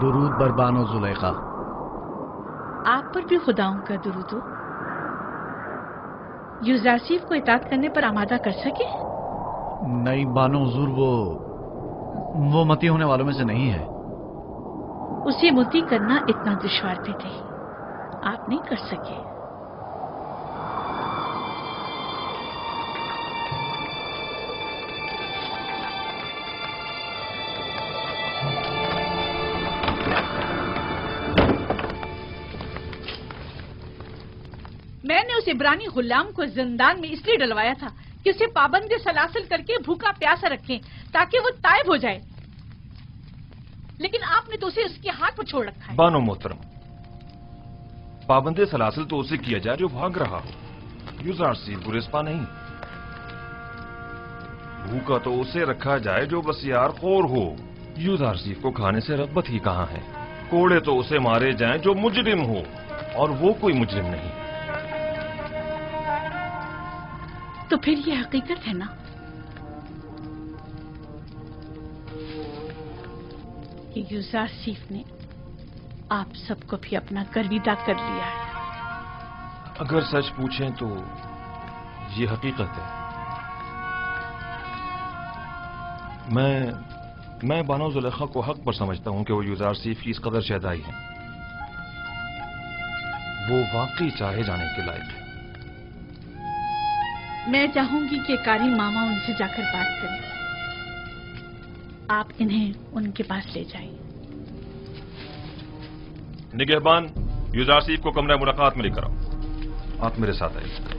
درود بر بانو زلیخا. آپ پر بھی خداؤں کا درود ہو. یوزارسیف کو اطاعت کرنے پر آمادہ کر سکے؟ نہیں بانو حضور، وہ متی ہونے والوں میں سے نہیں ہے. اسے متی کرنا اتنا دشوار بھی نہیں، آپ نہیں کر سکے. میں نے اس عبرانی غلام کو زندان میں اس لیے ڈلوایا تھا کہ اسے پابند سلاسل کر کے بھوکا پیاسا رکھیں تاکہ وہ تائب ہو جائے، لیکن آپ نے تو اسے اس کے ہاتھ پر چھوڑ رکھا ہے. بانو محترم، پابند سلاسل تو اسے کیا جائے جو بھاگ رہا ہو. یوزارسیف گریزپا نہیں. بھوکا تو اسے رکھا جائے جو بسیار خور ہو. یوزارسیف کو کھانے سے رغبت ہی کہاں ہے. کوڑے تو اسے مارے جائیں جو مجرم ہو، اور وہ کوئی مجرم نہیں. تو پھر یہ حقیقت ہے نا کہ یوزارسیف نے آپ سب کو بھی اپنا گرویدہ کر لیا ہے. اگر سچ پوچھیں تو یہ حقیقت ہے. میں بانو زلیخا کو حق پر سمجھتا ہوں کہ وہ یوزارسیف کی اس قدر شہدائی ہے. وہ واقعی چاہے جانے کے لائق ہے. میں چاہوں گی کہ قاری ماما ان سے جا کر بات کریں. آپ انہیں ان کے پاس لے جائیں. نگہبان، یوزارسیف کو کمرہ ملاقات میں لے کر آؤ. آپ میرے ساتھ آئیے.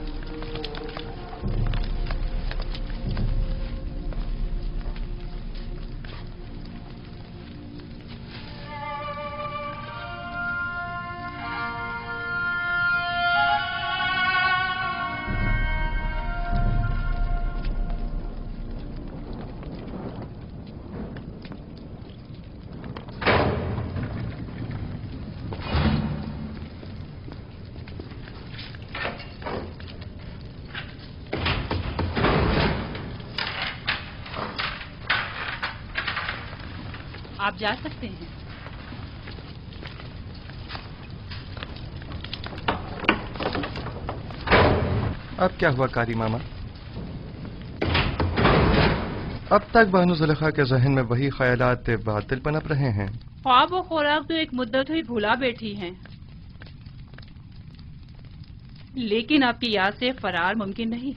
آپ جا سکتے ہیں. اب کیا ہوا قاری ماما؟ اب تک بانو زلیخا کے ذہن میں وہی خیالات باطل پنپ رہے ہیں. خواب و خوراک تو ایک مدت ہوئی بھولا بیٹھی ہیں، لیکن آپ کی یاد سے فرار ممکن نہیں.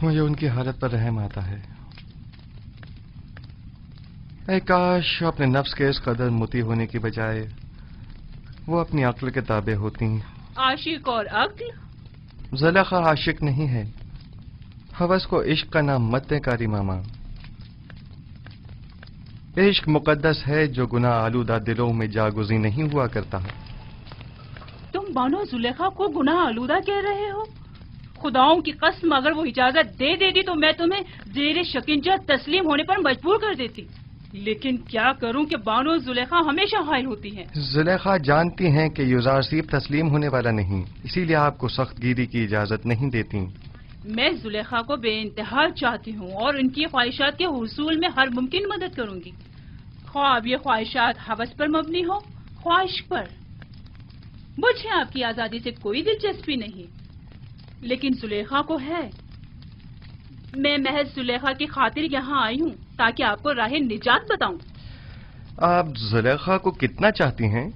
مجھے ان کی حالت پر رحم آتا ہے. اے کاش اپنے نفس کے اس قدر متی ہونے کی بجائے وہ اپنی عقل کے تابع ہوتی. عاشق اور عقل؟ زلیخا عاشق نہیں ہے. ہوس کو عشق کا نام مت دیں قاری ماما. عشق مقدس ہے جو گناہ آلودہ دلوں میں جاگزی نہیں ہوا کرتا. تم بانو زلیخا کو گناہ آلودہ کہہ رہے ہو؟ خداؤں کی قسم، اگر وہ اجازت دے دیتی تو میں تمہیں زیر شکنجہ تسلیم ہونے پر مجبور کر دیتی. لیکن کیا کروں کہ بانو زلیخا ہمیشہ حائل ہوتی ہیں. زلیخا جانتی ہیں کہ یوزارسیف تسلیم ہونے والا نہیں، اسی لیے آپ کو سخت گیری کی اجازت نہیں دیتی. میں زلیخا کو بے انتہا چاہتی ہوں اور ان کی خواہشات کے حصول میں ہر ممکن مدد کروں گی، خواہ اب یہ خواہشات ہوس پر مبنی ہو، خواہش پر. مجھے آپ کی آزادی سے کوئی دلچسپی نہیں، لیکن زلیخا کو ہے. میں محض زلیخا کی خاطر یہاں آئی ہوں تاکہ آپ کو راہ نجات بتاؤں. آپ زلیخا کو کتنا چاہتی ہیں؟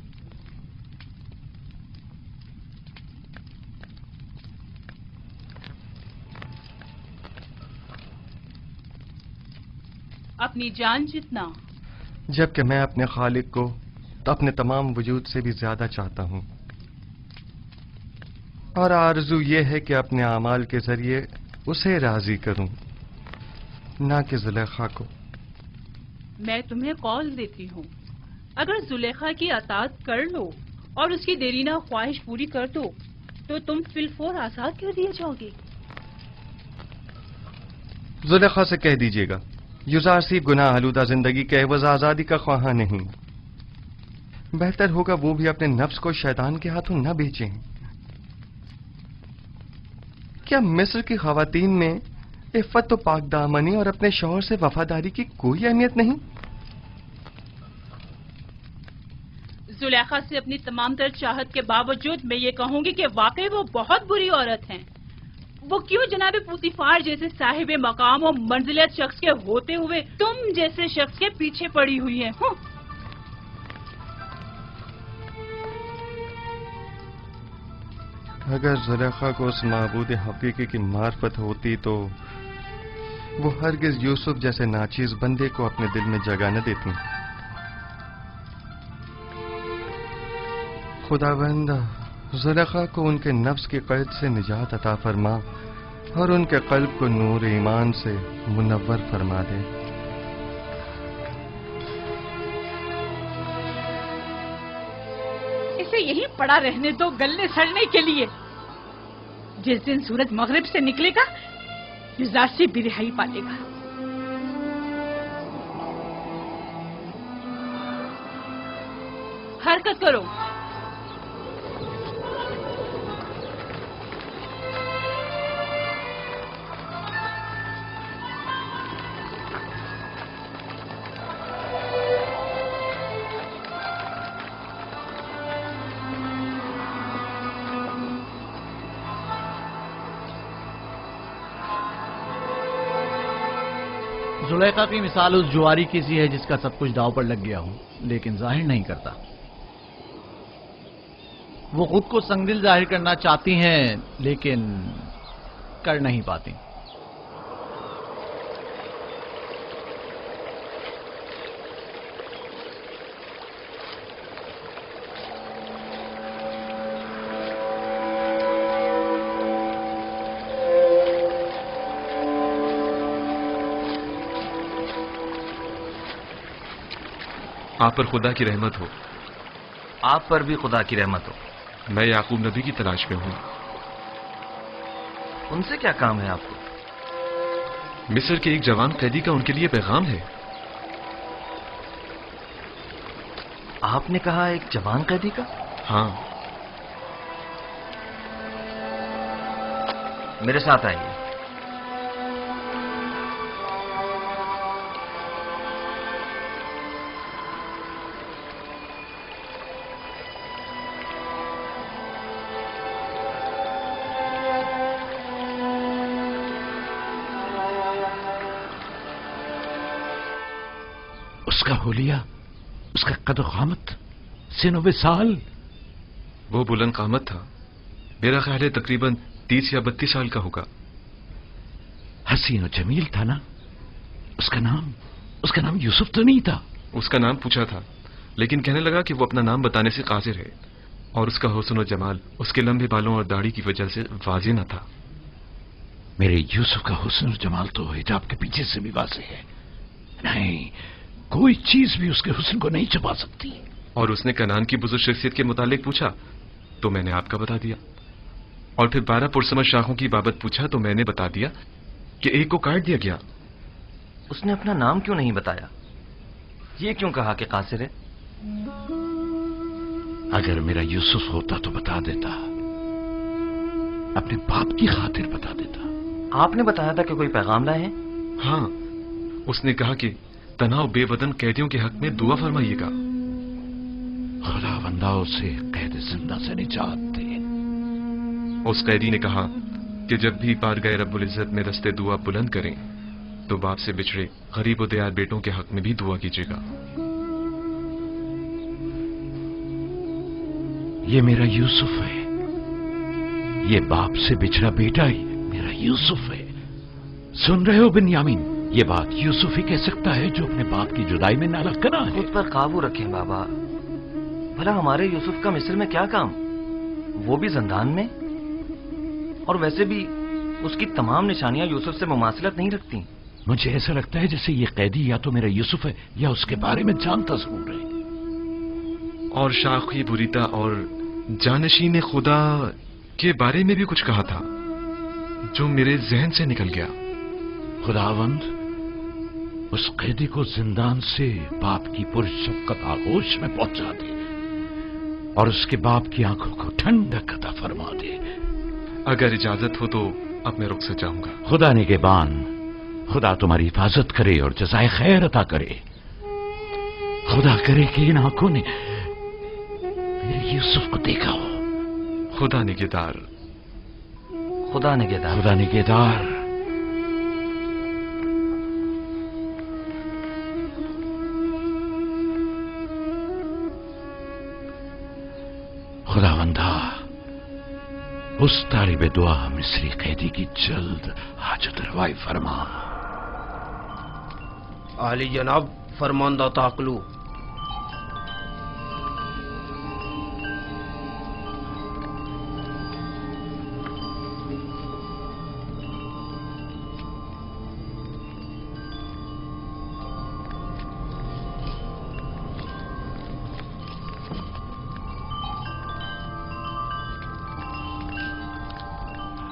اپنی جان جتنا. جبکہ میں اپنے خالق کو اپنے تمام وجود سے بھی زیادہ چاہتا ہوں، اور آرزو یہ ہے کہ اپنے اعمال کے ذریعے اسے راضی کروں، نہ کہ زلیخا کو. میں تمہیں قول دیتی ہوں، اگر زلیخا کی اطاعت کر لو اور اس کی دیرینہ خواہش پوری کر دو تو تم فی الفور آزاد کر دیے جاؤ گے. زلیخا سے کہہ دیجیے گا یوزارسیف گناہ آلودہ زندگی کے عوض آزادی کا خواہاں نہیں. بہتر ہوگا وہ بھی اپنے نفس کو شیطان کے ہاتھوں نہ بیچیں. کیا مصر کی خواتین میں عفت و پاک دامنی اور اپنے شوہر سے وفاداری کی کوئی اہمیت نہیں؟ जुलेखा से अपनी तमाम तर चाहत के बावजूद मैं ये कहूंगी कि वाकई वो बहुत बुरी औरत हैं। वो क्यों जनाब पुतिफार जैसे साहिब मकाम और मंजिलियत शख्स के होते हुए तुम जैसे शख्स के पीछे पड़ी हुई हैं। अगर जुलेखा को उस माबूद हकीकी की मार्फत होती तो वो हरगिज यूसुफ जैसे नाचीज बंदे को अपने दिल में जगह न देती। खुदावंद जुलेखा को उनके नफ्स की कैद से निजात अता फरमा और उनके कल्ब को नूर ईमान से मुनव्वर फरमा दे। इसे यहीं पड़ा रहने दो गले सड़ने के लिए। जिस दिन सूरज मगरिब से निकलेगा युजारसी भी रिहाई पालेगा। हरकत करो। जुलेखा की मिसाल उस जुआरी की सी है जिसका सब कुछ दांव पर लग गया हो लेकिन जाहिर नहीं करता। वो खुद को संगदिल जाहिर करना चाहती हैं लेकिन कर नहीं पाती। आप पर खुदा की रहमत हो। आप पर भी खुदा की रहमत हो। मैं याकूब नबी की तलाश में हूं। उनसे क्या काम है आपको? मिस्र के एक जवान कैदी का उनके लिए पैगाम है। आपने कहा एक जवान कैदी का? हाँ। मेरे साथ आइए। उसका होलिया, उसका कद क़ामत, सिन साल। वो बुलंद क़ामत था। मेरा ख्याल है तकरीबन 30 या 32 साल का होगा। हसीन और जमील था ना? उसका नाम यूसुफ तो नहीं था? उसका नाम पूछा था लेकिन कहने लगा कि वो अपना नाम बताने से काजिर है और उसका हुस्न और जमाल उसके लंबे बालों और दाढ़ी की वजह से वाज़ेह न था। मेरे यूसुफ का हुस्न और जमाल तो हिजाब के पीछे से भी वाज़ेह है। नहीं, कोई चीज भी उसके हुस्न को नहीं छुपा सकती। और उसने कनान की बुजुर्ग शख्सियत के मुतालिक पूछा तो मैंने आपका बता दिया, और फिर 12 पुरसमत शाखों की बाबत पूछा तो मैंने बता दिया कि एक को काट दिया गया। उसने अपना नाम क्यों नहीं बताया? ये क्यों कहा कि कासिर है? अगर मेरा यूसुफ होता तो बता देता, अपने बाप की खातिर बता देता। आपने बताया था कि कोई पैगाम लाए हैं? हाँ, उसने कहा कि तनाव बेवदन कैदियों के हक में दुआ फरमाइएगा। खुदावंदा उसे कैद जिंदा से निजात दे। उस कैदी ने कहा कि जब भी पार गए रब्बुल इज्जत में रस्ते दुआ बुलंद करें तो बाप से बिछड़े गरीब और दयार बेटों के हक में भी दुआ कीजिएगा। ये मेरा यूसुफ है। ये बाप से बिछड़ा बेटा ही मेरा यूसुफ है। सुन रहे हो बिन्यामीन? ये बात यूसुफ ही कह सकता है जो अपने बाप की जुदाई में नालकना है। खुद पर काबू रखें बाबा। भला हमारे यूसुफ का मिस्र में क्या काम? वो भी जिंदान में। और वैसे भी उसकी तमाम निशानियां यूसुफ से मुमासिलत नहीं रखती। मुझे ऐसा लगता है जैसे ये कैदी या तो मेरा यूसुफ है या उसके बारे में जानता जरूर है। और शाखी बुरीता और जानशीन खुदा के बारे में भी कुछ कहा था जो मेरे जहन से निकल गया। खुदावंद उस कैदी को जिंदान से बाप की पुरशफ़क़त आगोश में पहुंचा दे और उसके बाप की आंखों को ठंडक अता फरमा दे। अगर इजाजत हो तो अब मैं रुक से जाऊंगा। खुदा निगहबान, खुदा तुम्हारी हिफाजत करे और जज़ाए खैर अता करे। खुदा करे कि इन आंखों ने मेरे यूसुफ को देखा हो। खुदा निगहदार। खुदा निगहदार। खुदा निगहदार। खुदावंदा, उस तालिब दुआ मिस्री कैदी की जल्द हाजत रवाई फरमा। आली जनाब, फरमानदा ताकलू।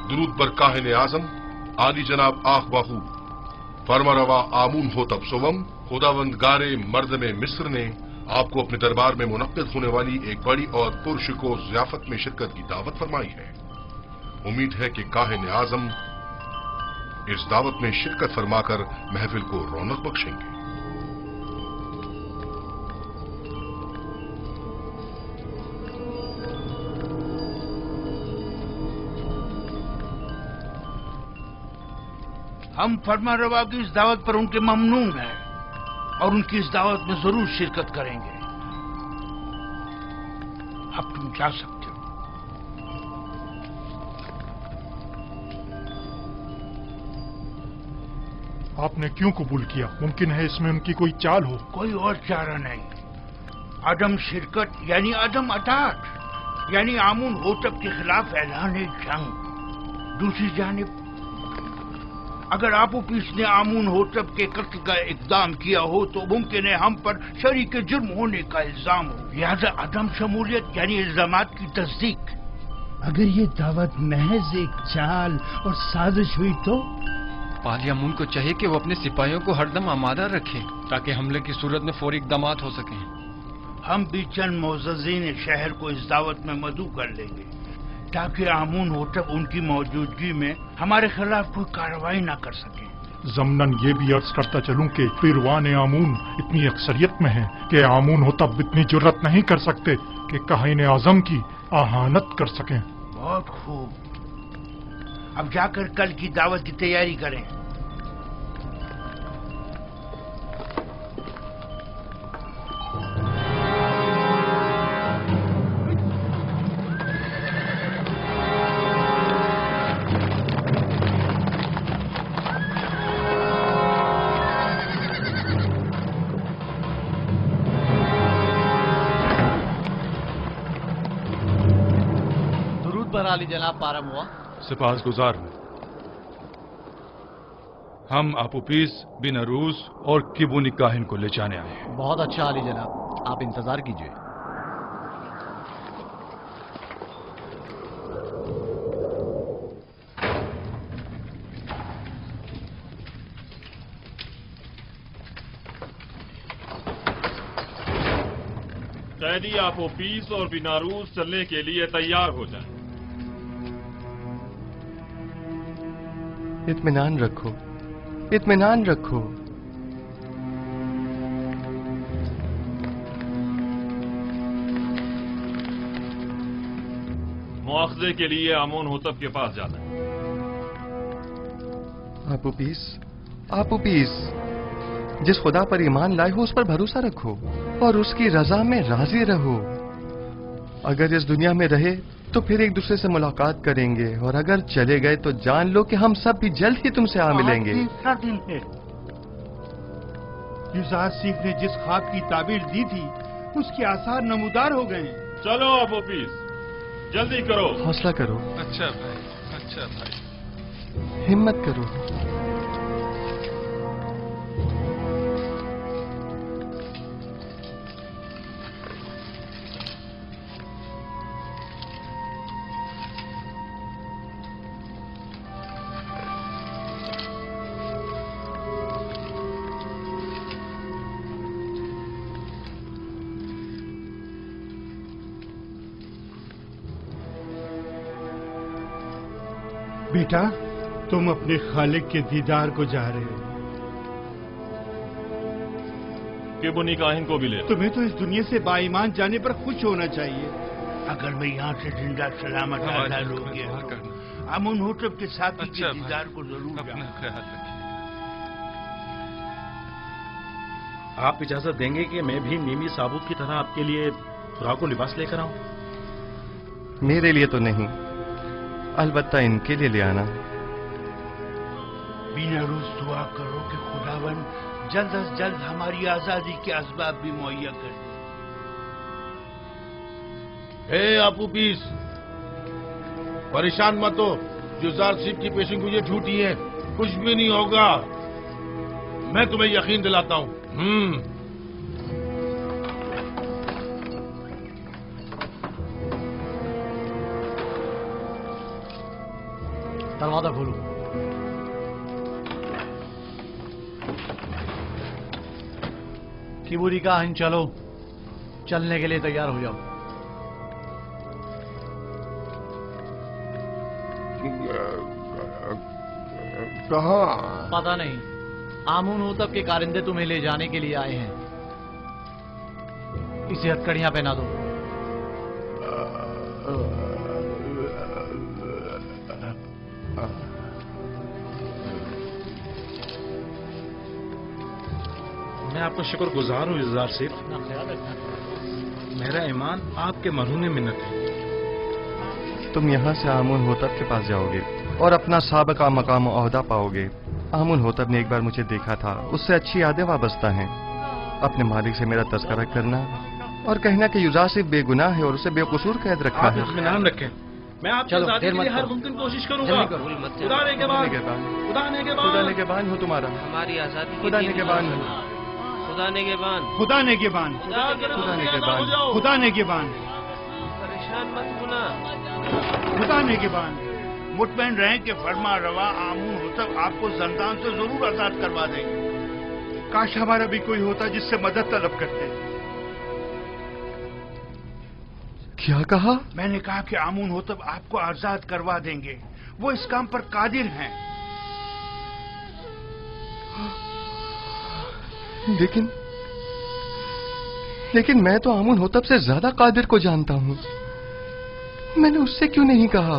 दुरूद बर काहिन आजम आली जनाब आख बाहू फरमारवा आमून हो तब सोवम। खुदावंद गारे मर्द में मिस्र ने आपको अपने दरबार में मुनक्किद होने वाली एक बड़ी और पुरशिको ज़ियाफत में शिरकत की दावत फरमाई है। उम्मीद है कि काहिन आजम इस दावत में शिरकत फरमाकर महफिल को रौनक बख्शेंगे। हम फरमारवा की इस दावत पर उनके ममनून हैं और उनकी इस दावत में जरूर शिरकत करेंगे। अब तुम जा सकते हो। आपने क्यों कबूल किया? मुमकिन है इसमें उनकी कोई चाल हो। कोई और चारा नहीं। अदम शिरकत यानी अदम अतात, यानी आमून होतब के खिलाफ ऐलान जंग। दूसरी जानिब अगर आपोपीस ने आमून होतब के कत्ल का इकदाम किया हो तो मुमकिन है हम पर शरीक जुर्म होने का इल्जाम हो। लिहाजा अदम शमूलियत यानी इल्जामात की तस्दीक। अगर ये दावत महज एक चाल और साजिश हुई तो पालियामून को चाहिए कि वो अपने सिपाहियों को हरदम आमादा रखें ताकि हमले की सूरत में फौरी इकदामात हो सकें। हम भी चंद मोअज़्ज़ज़ीन शहर को इस दावत में मदऊ कर लेंगे ताकि आमून होतब उनकी मौजूदगी में हमारे खिलाफ कोई कार्रवाई न कर सके। जमनन ये भी अर्ज करता चलूं कि फिरवान आमून इतनी अक्सरियत में है कि आमून होतब इतनी जुर्रत नहीं कर सकते कि काहिन आजम की आहानत कर सकें। बहुत खूब। अब जाकर कल की दावत की तैयारी करें। अली जनाब पारम हुआ। सिपाहसगुजार हूं। हम आपोपीस बिन अरूस और किबुनी काहिन को ले जाने आए हैं। बहुत अच्छा अली जनाब, आप इंतजार कीजिए। कैदी आपोपीस और बिनारूस चलने के लिए तैयार हो जाए। इत्मीनान रखो, इत्मीनान रखो। मुआखजे के लिए आमून होतब के पास जाना है। आपोपीस, आपोपीस, जिस खुदा पर ईमान लाए हो उस पर भरोसा रखो और उसकी रजा में राजी रहो। अगर इस दुनिया में रहे तो फिर एक दूसरे से मुलाकात करेंगे और अगर चले गए तो जान लो कि हम सब भी जल्द ही तुमसे आ मिलेंगे। दिन है। युज़ारसीफ ने जिस ख्वाब की ताबीर दी थी उसके आसार नमूदार हो गए। चलो आपोपीस, जल्दी करो। हौसला करो। अच्छा भाई, अच्छा भाई। हिम्मत करो। बेटा, तुम अपने खालिक के दीदार को जा रहे हो। किबुनी काहिन को भी ले। तुम्हें तो इस दुनिया से बाईमान जाने पर खुश होना चाहिए। अगर मैं यहाँ से जिंदा सलामत आजाद हो गया आमुन होतब के साथी के दीदार को जरूर अपना ख्याल रखिए। आप इजाजत देंगे कि मैं भी मीमी साबुत की तरह आपके लिए खुराक और लिबास लेकर आऊं? मेरे लिए तो नहीं, अलबत्ता इनके लिए ले आना। बिना रोज दुआ करो कि खुदावन जल्द अज जल्द हमारी आजादी के असबाब भी मुहैया कर दे। आपू पीस, परेशान मत हो। जुजार सिप की पेशेंगोइयां झूठी हैं, कुछ भी नहीं होगा। मैं तुम्हें यकीन दिलाता हूं। दरवाजा खोलो। किबूरी का हिन चलो, चलने के लिए तैयार हो जाओ। कहाँ? पता नहीं, आमून होतब के कारिंदे तुम्हें ले जाने के लिए आए हैं। इसे हथकड़ियां पहना दो। मैं आपका शुक्रगुजार हूँ इज़ार सिर्फ। मेरा ईमान आपके मरहूने मिन्नत है। तुम यहाँ से आमुन होतब के पास जाओगे और अपना साबका मकाम ओहदा पाओगे। आमुन होतब ने एक बार मुझे देखा था, उससे अच्छी यादें वाबस्ता हैं। अपने मालिक से मेरा तज़किरा करना और कहना कि यूजासिफ बेगुनाह है और उसे बेकसूर कैद रखा है। इत्मीनान रखें, मैं आपकी आजादी के लिए हर मुमकिन कोशिश करूंगा। खुदा ने के बान हो तुम्हारा, हमारी आजादी खुदा ने के बान हो, खुदा ने के बान, खुदा ने के बान, खुदा ने के बान, खुदा ने के बान, परेशान मत होना, खुदा ने के बान। मुतमईन रहें कि फरमा रवा आमून होतब आपको जंदान से जरूर आजाद करवा देंगे। काश हमारा भी कोई होता जिससे मदद तलब करते। क्या कहा? मैंने कहा कि आमून होतब आपको आजाद करवा देंगे, वो इस काम पर कादिर हैं। लेकिन मैं तो आमुन होतब से ज्यादा कादिर को जानता हूँ। मैंने उससे क्यों नहीं कहा?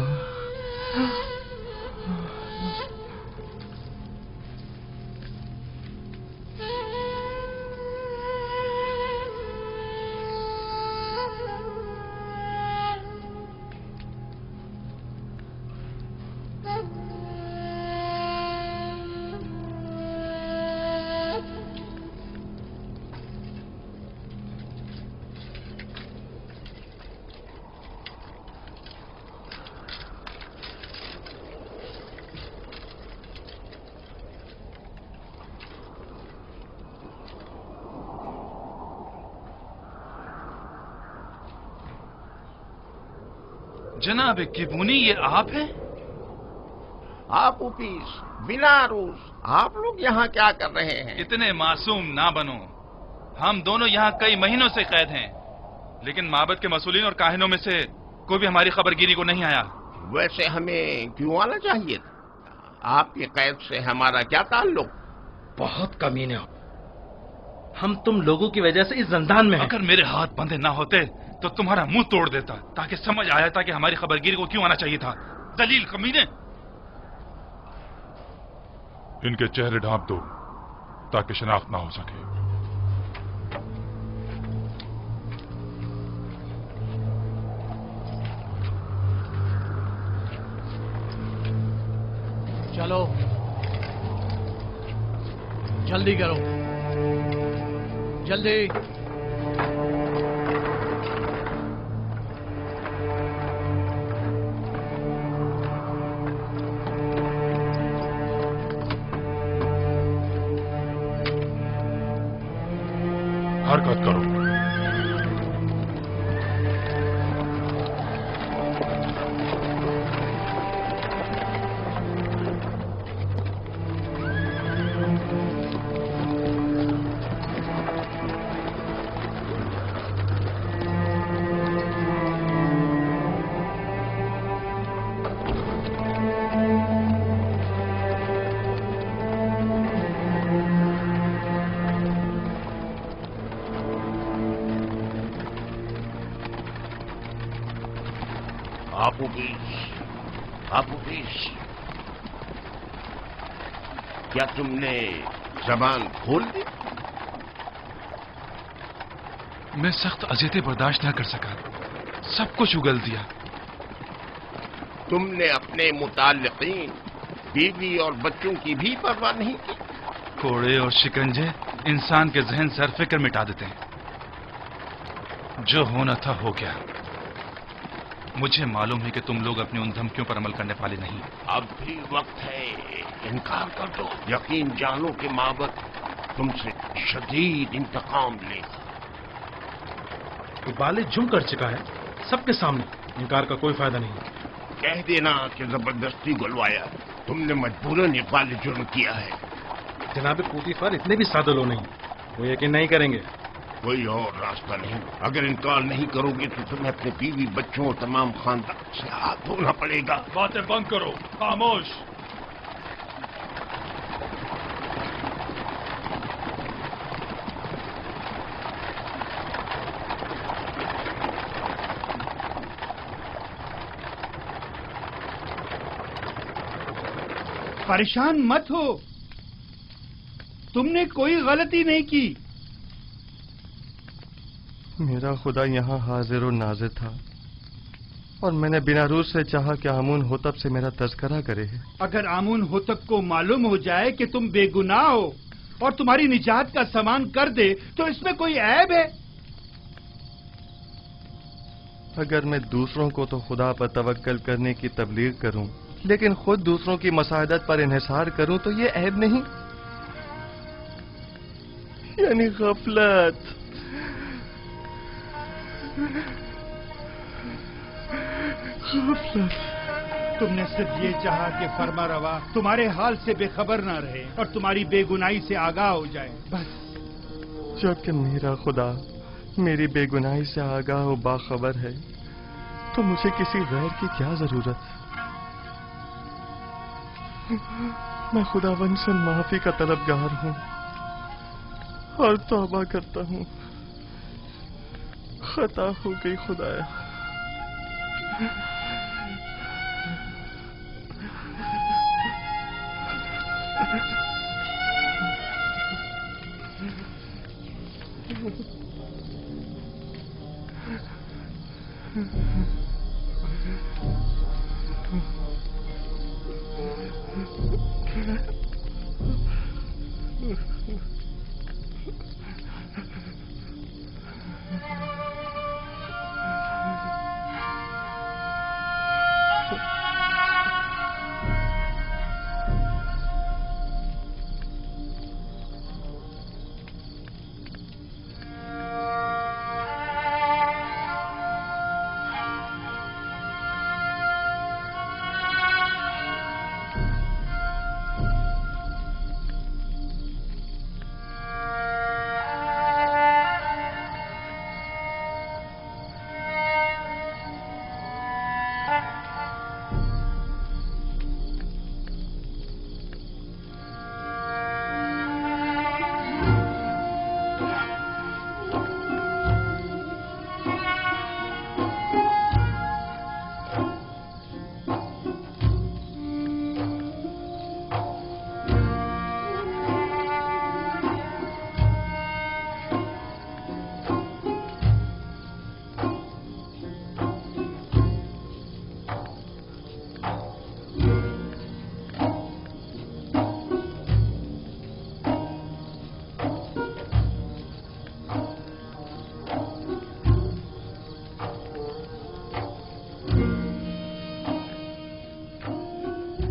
जनाब किबूनी, ये आप हैं? आप उपीस, बिना रूस, आप लोग यहाँ क्या कर रहे हैं? इतने मासूम ना बनो। हम दोनों यहाँ कई महीनों से कैद हैं, लेकिन माबद के मसूलीन और काहिनों में से कोई भी हमारी खबरगिरी को नहीं आया। वैसे हमें क्यों आना चाहिए था? आपकी कैद से हमारा क्या ताल्लुक? बहुत कमीने हो। हम तुम लोगों की वजह से इस जंदान में हैं। अगर मेरे हाथ बंधे ना होते तो तुम्हारा मुंह तोड़ देता, ताकि समझ आया था कि हमारी खबरगिरी को क्यों आना चाहिए था। दलील कमीने। इनके चेहरे ढांप दो ताकि शनाख्त ना हो सके। चलो जल्दी करो, जल्दी। हरकत करो। आपूपीस, क्या तुमने जबान खोल दी? मैं सख्त अजियतें बर्दाश्त न कर सका, सब कुछ उगल दिया। तुमने अपने मुताल्लिकीन, बीवी और बच्चों की भी परवाह नहीं की? कोड़े और शिकंजे इंसान के जहन से हर फिक्र मिटा देते हैं। जो होना था हो गया। मुझे मालूम है कि तुम लोग अपनी उन धमकियों पर अमल करने वाले नहीं। अब भी वक्त है, इनकार कर दो। यकीन जानो कि माबद तुमसे शदीद इंतकाम लेगा। इकबाल जुर्म कर चुका है, सबके सामने। इनकार का कोई फायदा नहीं। कह देना कि जबरदस्ती गुलवाया। तुमने मजबूरन इकबाल जुर्म किया है। जनाब पोतीफर इतने भी सादे लोग नहीं, वो यकीन नहीं करेंगे। कोई और रास्ता नहीं। अगर इनकार नहीं करोगे तो तुम्हें अपने बीवी बच्चों और तमाम खानदान से हाथ धोना पड़ेगा। बातें बंद करो, खामोश। परेशान मत हो, तुमने कोई गलती नहीं की। मेरा खुदा यहाँ हाजिर और नाजिर था और मैंने बिना रूस से चाहा कि आमून होतब से मेरा तज़किरा करे। अगर आमून होतब को मालूम हो जाए कि तुम बेगुनाह हो और तुम्हारी निजात का सामान कर दे तो इसमें कोई ऐब है? अगर मैं दूसरों को तो खुदा पर तवक्कल करने की तबलीग करूं, लेकिन खुद दूसरों की मसादत पर इन्हिसार करूं तो ये ऐब नहीं, यानी गफलत। तुमने सिर्फ ये चाहा कि फरमा रवा तुम्हारे हाल से बेखबर ना रहे और तुम्हारी बेगुनाही से आगाह हो जाए, बस। जबकि मेरा खुदा मेरी बेगुनाही से आगाह और बाखबर है तो मुझे किसी गैर की क्या जरूरत। मैं खुदावंद से माफी का तलबगार हूँ और तौबा करता हूँ। खता हो गई खुदाया।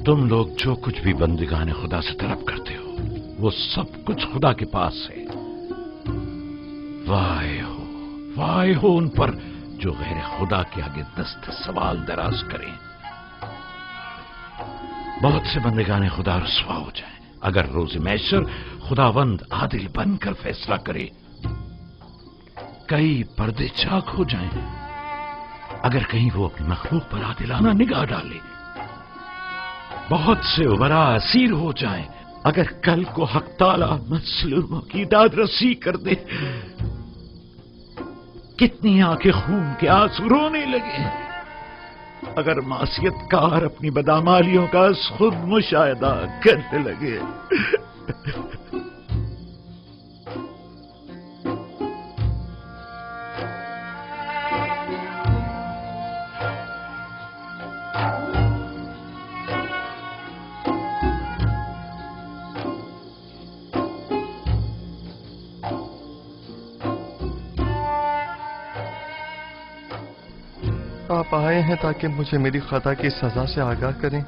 तुम लोग जो कुछ भी बंदिगाने खुदा से तलब करते हो वो सब कुछ खुदा के पास है। वाह हो उन पर जो गैर खुदा के आगे दस्त सवाल दराज करें। बहुत से बंदिगाने खुदा रुसवा हो जाएं अगर रोज़ महशर खुदावंद आदिल बनकर फैसला करे। कई पर्दे चाक हो जाएं अगर कहीं वो अपनी मखलूक पर आदिलाना निगाह डाले। बहुत से उमरा असीर हो जाएं अगर कल को हक ताला मजलूमों की दादरसी कर दे। कितनी आंखें खून के आंसू रोने लगे اگر معصیت کار اپنی بدعمالیوں کا خود مشاہدہ کرنے لگے. آپ آئے ہیں تاکہ مجھے میری خطا کی سزا سے آگاہ کریں.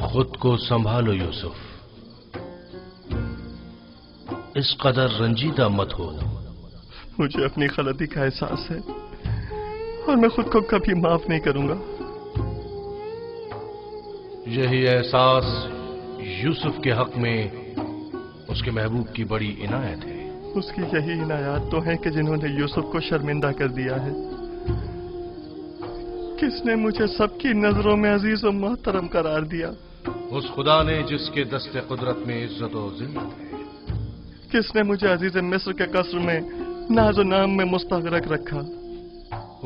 خود کو سنبھالو یوسف، اس قدر رنجیدہ مت ہو. مجھے اپنی غلطی کا احساس ہے اور میں خود کو کبھی معاف نہیں کروں گا. یہی احساس یوسف کے حق میں اس کے محبوب کی بڑی عنایت ہے. اس کی یہی عنایات تو ہیں کہ جنہوں نے یوسف کو شرمندہ کر دیا ہے. کس نے مجھے سب کی نظروں میں عزیز و محترم قرار دیا؟ اس خدا نے جس کے دست قدرت میں عزت و ذلت ہے. کس نے مجھے عزیز مصر کے قصر میں ناز و نام میں مستغرق رکھا؟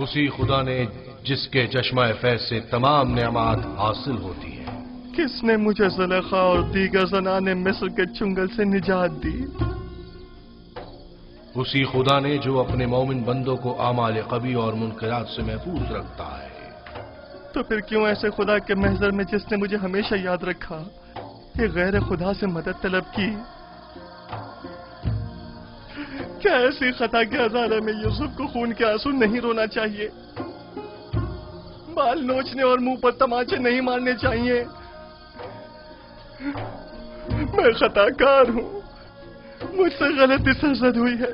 اسی خدا نے جس کے چشمہ فیض سے تمام نعمات حاصل ہوتی ہیں. کس نے مجھے زلیخا اور دیگر زنان مصر کے چنگل سے نجات دی؟ اسی خدا نے جو اپنے مومن بندوں کو اعمال قبیح اور منکرات سے محفوظ رکھتا ہے. تو پھر کیوں ایسے خدا کے محضر میں جس نے مجھے ہمیشہ یاد رکھا کہ غیر خدا سے مدد طلب کی؟ کیا ایسی خطا کے ازالے میں یوسف کو خون کے آنسو نہیں رونا چاہیے؟ بال نوچنے اور منہ پر تماچے نہیں مارنے چاہیے؟ میں خطا کار ہوں، مجھ سے غلطی سرزد ہوئی ہے.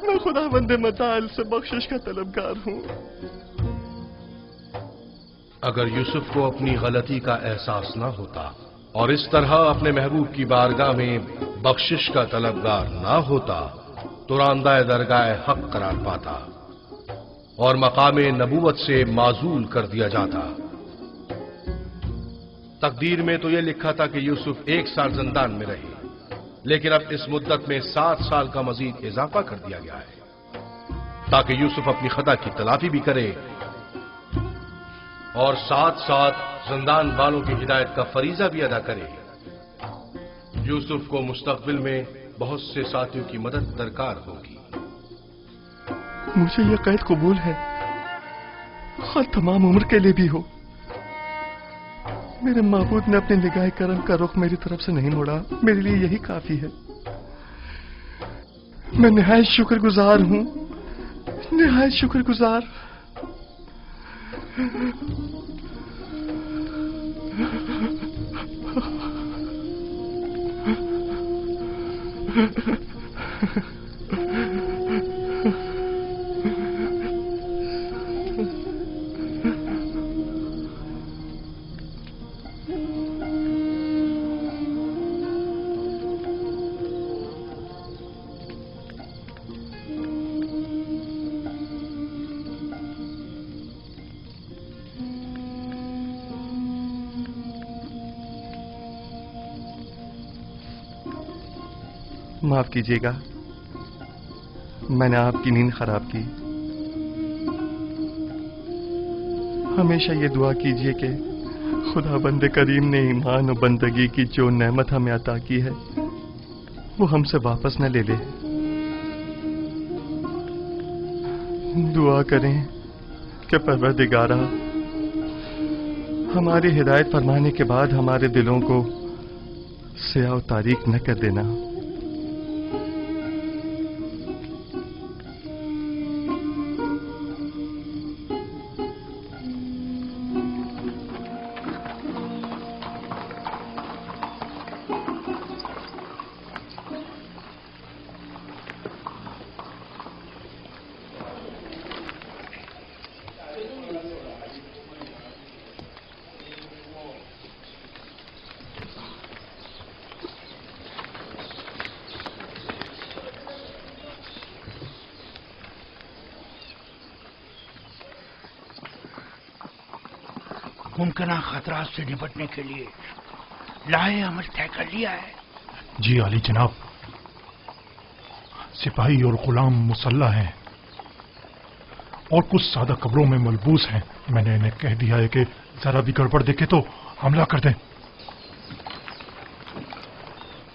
میں خدا بند متعال سے بخشش کا طلبگار ہوں. اگر یوسف کو اپنی غلطی کا احساس نہ ہوتا اور اس طرح اپنے محبوب کی بارگاہ میں بخشش کا طلبگار نہ ہوتا تو راندہ درگاہ حق قرار پاتا اور مقام نبوت سے معزول کر دیا جاتا. تقدیر میں تو یہ لکھا تھا کہ یوسف 1 سال زندان میں رہے، لیکن اب اس مدت میں 7 سال کا مزید اضافہ کر دیا گیا ہے تاکہ یوسف اپنی خطا کی تلافی بھی کرے اور ساتھ ساتھ زندان والوں کی ہدایت کا فریضہ بھی ادا کرے. یوسف کو مستقبل میں بہت سے ساتھیوں کی مدد درکار ہوگی. مجھے یہ قید قبول ہے، خواہ تمام عمر کے لیے بھی ہو. میرے معبود نے اپنے نگاہ کرم کا رخ میری طرف سے نہیں موڑا، میرے لیے یہی کافی ہے. میں نہایت شکر گزار ہوں، نہایت شکر گزار. معاف کیجیے گا، میں نے آپ کی نیند خراب کی. ہمیشہ یہ دعا کیجیے کہ خدا بند کریم نے ایمان و بندگی کی جو نعمت ہمیں عطا کی ہے وہ ہم سے واپس نہ لے لے. دعا کریں کہ پروردگارا ہماری ہدایت فرمانے کے بعد ہمارے دلوں کو سیاہ و تاریک نہ کر دینا. ممکنہ خطرات سے نپٹنے کے لیے لاہے عمل طے کر لیا ہے. جی علی جناب، سپاہی اور غلام مسلح ہیں और कुछ सादा कब्रों में मलबूस हैं। मैंने इन्हें कह दिया है कि जरा भी गड़बड़ देखे तो हमला कर दें।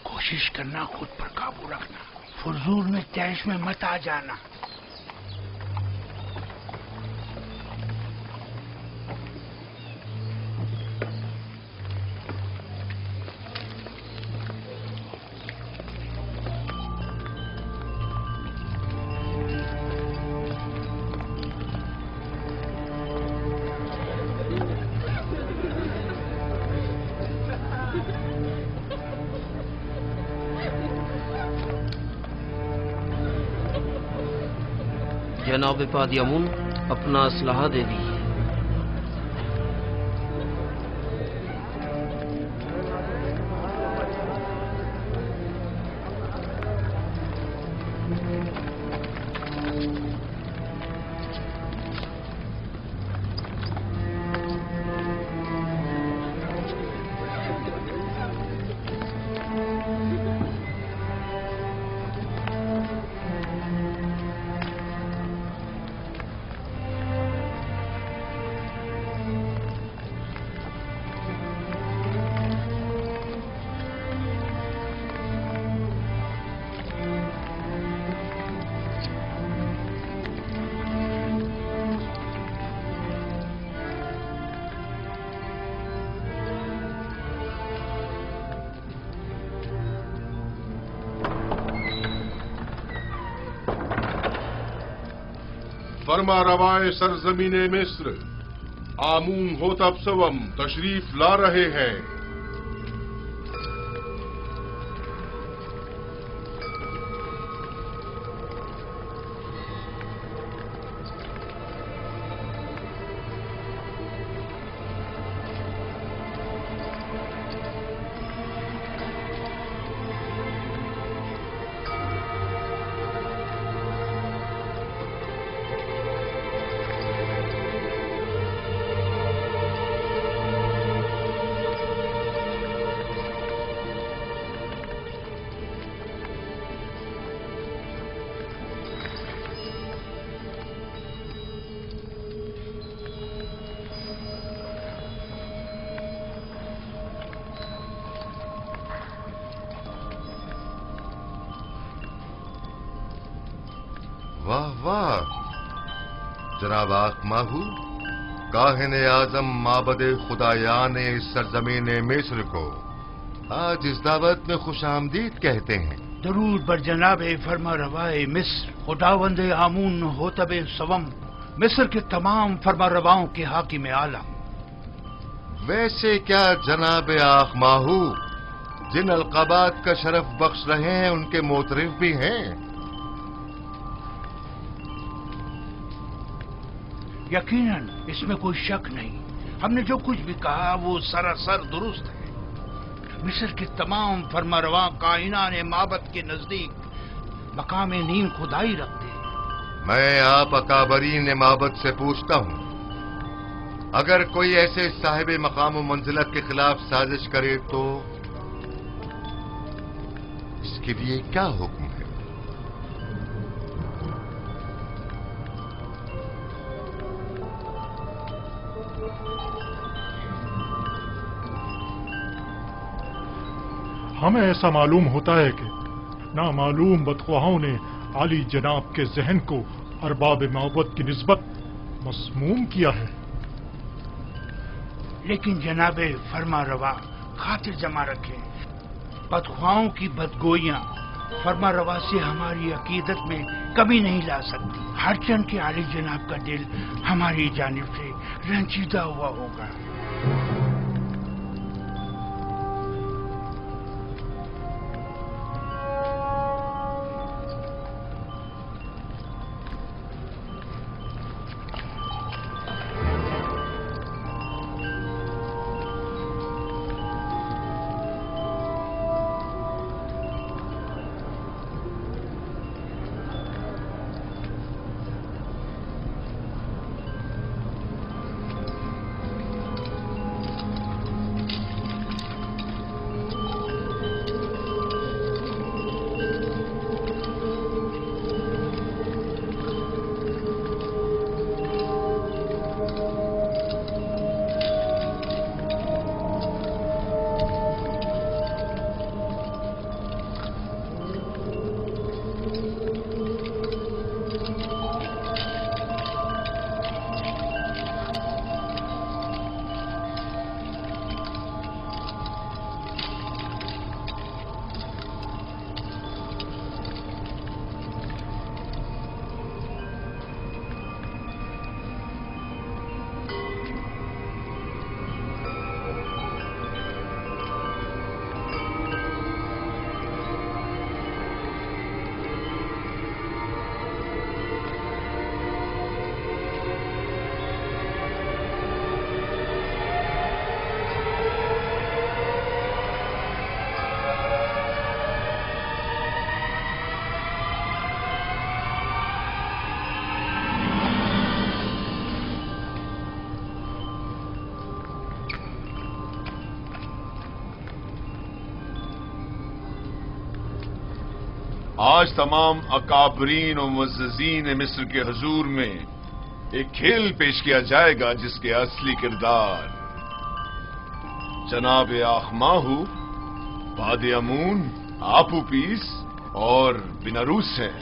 कोशिश करना खुद पर काबू रखना, फजूल में तैश में मत आ जाना। जनाब पादियामुन अपना असलहा दे दी। फरमा रवाए सरजमीन मिस्र आमून होतब सवम तशरीफ ला रहे हैं। वाह वाह जनाब आखमाहू, काहिन आजम माबद खुदायान सरजमीन मिस्र को आज इस दावत में खुश आमदीद कहते हैं। दरूद बर जनाब फरमा रवाए मिस्र खुदावंद आमून होतब सवम मिस्र के तमाम फरमा रवाओं के हाकिम आला। वैसे क्या जनाब आखमाहू जिन अलकाबात का शरफ बख्श रहे हैं उनके मोतरिफ भी हैं? यकीनन इसमें कोई शक नहीं। हमने जो कुछ भी कहा वो सरासर दुरुस्त है। मिस्र के तमाम फरमारवा कायना ने माबद के नजदीक मकाम नीम खुदाई रखते हैं। मैं आप अकाबरीन माबद से पूछता हूं, अगर कोई ऐसे साहिब मकाम व मंजिलत के खिलाफ साजिश करे तो इसके लिए क्या हुक्म है? हमें ऐसा मालूम होता है कि नामालूम बदख्वाहों ने आली जनाब के जहन को अरबाब मोहब्बत की निस्बत मसमूम किया है। लेकिन जनाबे फरमा रवा खातिर जमा रखे, बदख्वाहों की बदगोइयां फरमा रवा से हमारी अकीदत में कभी नहीं ला सकती। हर चंद के आली जनाब का दिल हमारी जानिब से रंजीदा हुआ होगा। آج تمام اکابرین و معززین مصر کے حضور میں ایک کھیل پیش کیا جائے گا جس کے اصلی کردار جناب آخماہو، باد امون، آپوپیس اور بیناروس ہیں۔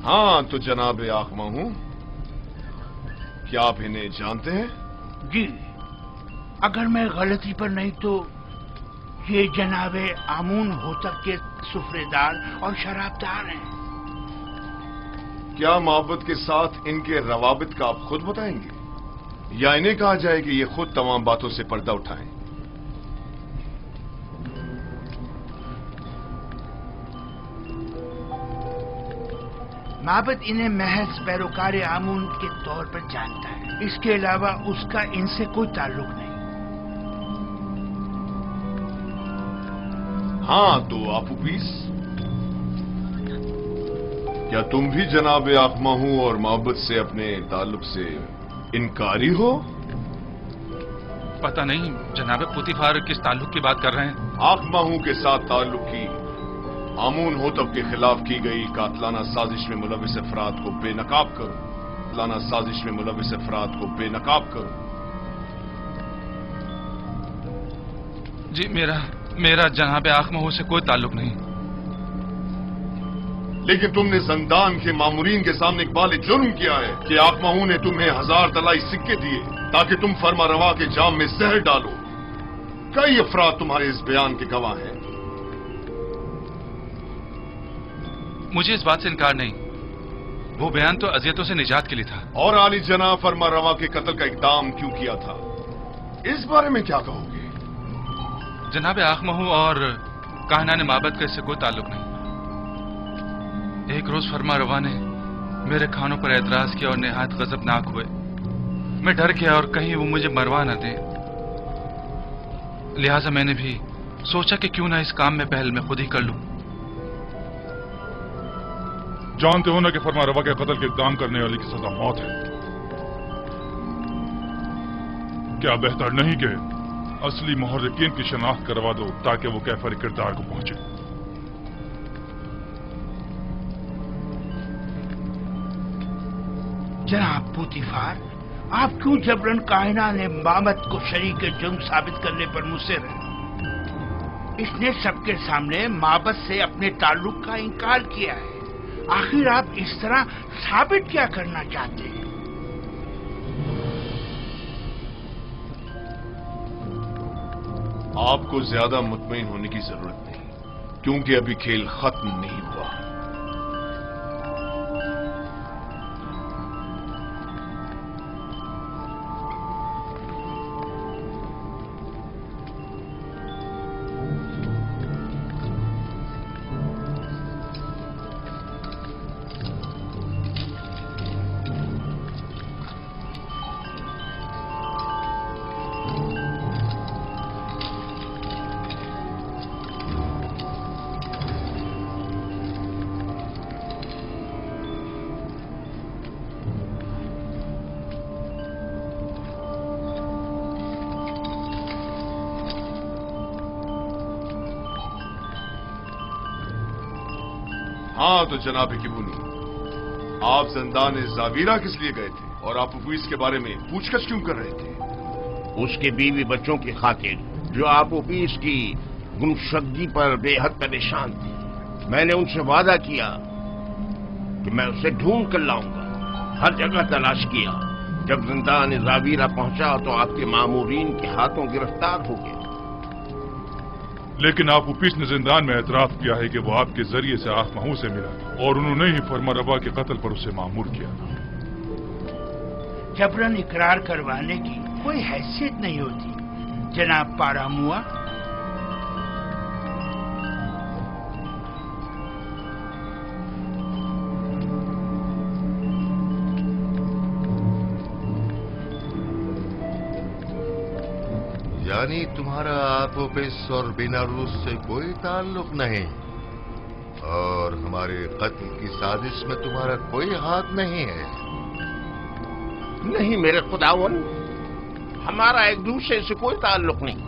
ہاں تو جناب آخماہو، کیا آپ انہیں جانتے ہیں؟ جی، اگر میں غلطی پر نہیں تو یہ جناب آمون ہوتب کے سفرے دار اور شرابدار ہیں۔ کیا معبد کے ساتھ ان کے روابط کا آپ خود بتائیں گے یا انہیں کہا جائے کہ یہ خود تمام باتوں سے پردہ اٹھائیں؟ معبد انہیں محض پیروکار آمون کے طور پر جانتا ہے، اس کے علاوہ اس کا ان سے کوئی تعلق نہیں۔ ہاں تو آپوپیس، کیا تم بھی جناب آخماہو اور معبد سے اپنے تعلق سے انکاری ہو؟ پتہ نہیں جناب پوتیفار کس تعلق کی بات کر رہے ہیں؟ آخماہو کے ساتھ تعلق کی آمون ہوتب کے خلاف کی گئی قاتلانہ سازش میں ملوث افراد کو بے نقاب کرو، قاتلانہ سازش میں ملوث افراد کو بے نقاب کرو۔ جی میرا جناب آخماہو سے کوئی تعلق نہیں۔ لیکن تم نے زندان کے مامورین کے سامنے اقبال جرم کیا ہے کہ آخماہو نے تمہیں 1000 طلائی سکے دیے تاکہ تم فرما روا کے جام میں زہر ڈالو۔ کئی افراد تمہارے اس بیان کے گواہ ہیں۔ مجھے اس بات سے انکار نہیں، وہ بیان تو اذیتوں سے نجات کے لیے تھا۔ اور عالی جناب فرما روا کے قتل کا اقدام کیوں کیا تھا، اس بارے میں کیا کہو گے؟ جناب آخماہو اور کاہنان معبد کا اس سے کوئی تعلق نہیں۔ ایک روز فرما روا نے میرے کھانوں پر اعتراض کیا اور نہایت غضبناک ہوئے۔ میں ڈر گیا اور کہیں وہ مجھے مروا نہ دیں، لہذا میں نے بھی سوچا کہ کیوں نہ اس کام میں پہل میں خود ہی کر لوں۔ جانتے ہو نا کہ فرما روا کے قتل کے اقدام کرنے والی کی سزا موت ہے۔ کیا بہتر نہیں کہ اصلی محرکین کی شناخت کروا دو تاکہ وہ کیفر کردار کو پہنچے؟ جناب پوتیفار، آپ کیوں جبرن کائنان معبد کو شریک جرم ثابت کرنے پر مصر ہیں؟ اس نے سب کے سامنے معبد سے اپنے تعلق کا انکار کیا ہے، آخر آپ اس طرح ثابت کیا کرنا چاہتے ہیں؟ آپ کو زیادہ مطمئن ہونے کی ضرورت نہیں، کیونکہ ابھی کھیل ختم نہیں ہوا۔ ہاں تو جناب کبونی، آپ زندان زاویرہ کس لیے گئے تھے اور آپ اوپیس کے بارے میں پوچھ گچھ کیوں کر رہے تھے؟ اس کے بیوی بچوں کی خاطر جو آپ اوپیس کی گمشدگی پر بے حد پریشان تھی۔ میں نے ان سے وعدہ کیا کہ میں اسے ڈھونڈ کر لاؤں گا، ہر جگہ تلاش کیا۔ جب زندان زاویرہ پہنچا تو آپ کے مامورین کے ہاتھوں گرفتار ہو گئے۔ لیکن آپ اوپیس نے زندان میں اعتراف کیا ہے کہ وہ آپ کے ذریعے سے آخماہو سے ملا اور انہوں نے ہی فرما روا کے قتل پر اسے مامور کیا تھا۔ جبرن اقرار کروانے کی کوئی حیثیت نہیں ہوتی جناب پاراموا۔ یعنی تمہارا آپوپس اور بیناروس سے کوئی تعلق نہیں اور ہمارے قتل کی سازش میں تمہارا کوئی ہاتھ نہیں ہے؟ نہیں میرے خداون، ہمارا ایک دوسرے سے کوئی تعلق نہیں۔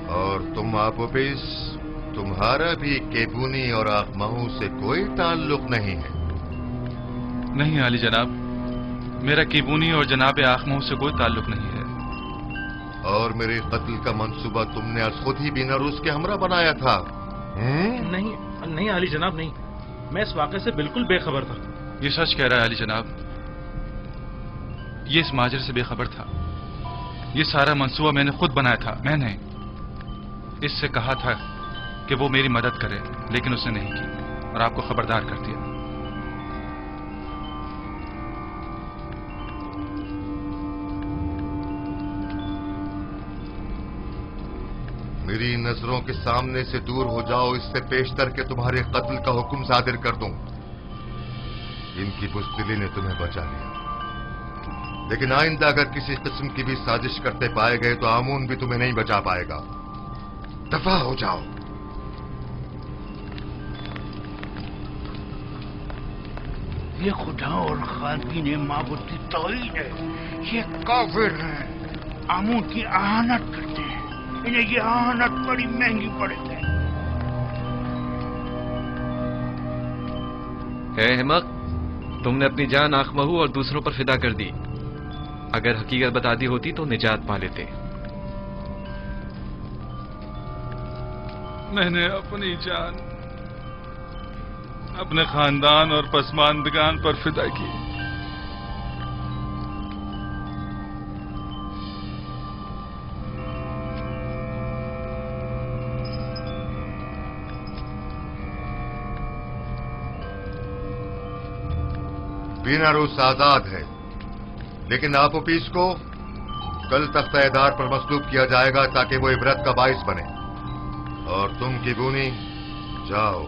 اور तुम आपोपिस, तुम्हारा भी केबूनी और आखमहू से कोई ताल्लुक नहीं है। नहीं आली जनाब, मेरा केबूनी और जनाब आखमहू से कोई ताल्लुक नहीं है। और मेरे कत्ल का मंसूबा तुमने आज खुद ही बीनारूस के हमरा बनाया था? नहीं आली जनाब, नहीं, मैं इस वाक़े से बिल्कुल बेखबर था। ये सच कह रहा है आली जनाब, ये इस माजरे से बेखबर था। ये सारा मंसूबा मैंने खुद बनाया था। मैंने इससे कहा था कि वो मेरी मदद करे, लेकिन उसने नहीं की और आपको खबरदार कर दिया। मेरी नजरों के सामने से दूर हो जाओ, इससे पेशतर के तुम्हारे कत्ल का हुक्म सादिर कर दूं। इनकी बुज़दिली ने तुम्हें बचा लिया, लेकिन आइंदा अगर किसी किस्म की भी साजिश करते पाए गए तो आमून भी तुम्हें नहीं बचा पाएगा। दफा हो जाओ। ये खुदा और खानदीन माबूद की तौहीन है। ये काफिर हैं, आमून की आहानत करते हैं। इन्हें ये आहानत बड़ी महंगी पड़ेगी। है अहमक, तुमने अपनी जान आखमहू और दूसरों पर फिदा कर दी। अगर हकीकत बता दी होती तो निजात पा लेते। मैंने अपनी जान अपने खानदान और पसमानदगान पर फिदा की। बीनारूस आजाद है, लेकिन आपोपिस को कल तख्ता-ए-दार पर मसलूब किया जाएगा ताकि वो इबरत का बाइस बने। और तुम केबूनी जाओ,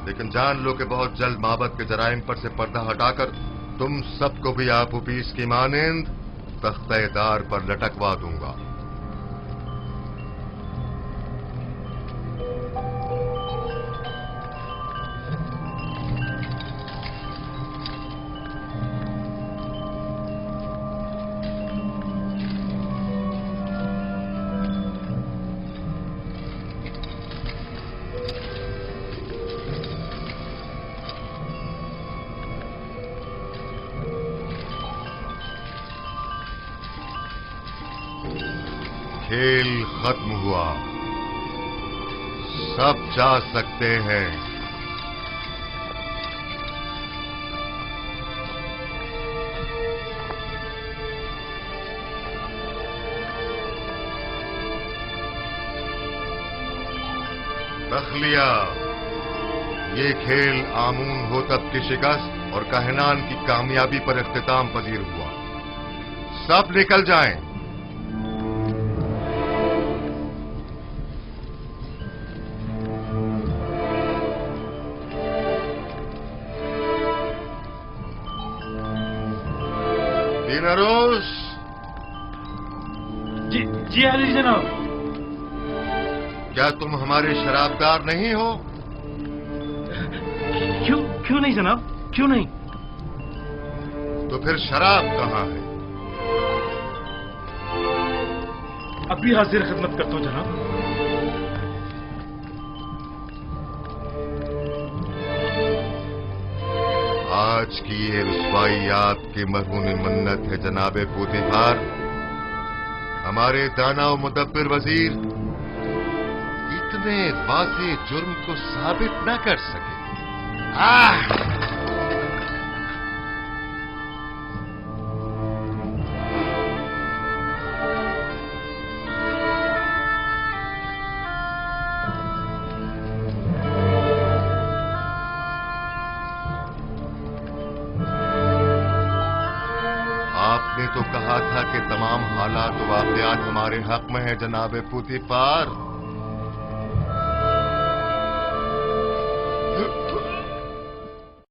लेकिन जान लो कि बहुत जल्द माबद के जराइम पर से पर्दा हटाकर तुम सबको भी आपोपिस की मानिंद तख्ता-ए-दार पर लटकवा दूंगा। खेल खत्म हुआ, सब जा सकते हैं। तखलिया, ये खेल आमून होतब की शिकस्त और कहनान की कामयाबी पर इख्तिताम पजीर हुआ। सब निकल जाएं। बीनारूस। जी आली जनाब। क्या तुम हमारे शराबदार नहीं हो? क्यों नहीं जनाब, क्यों नहीं? तो फिर शराब कहाँ है? अभी हाजिर खिदमत करता हूं जनाब। आज की ये रुसवाई आपकी मरहूनी मन्नत है जनाबे पोतीफार। हमारे दाना और मुदब्बिर वजीर इतने वाज़े जुर्म को साबित न कर सके। आपने तो कहा था कि तमाम हालात वाक़यात हमारे हक में है जनाबे पोतीफार।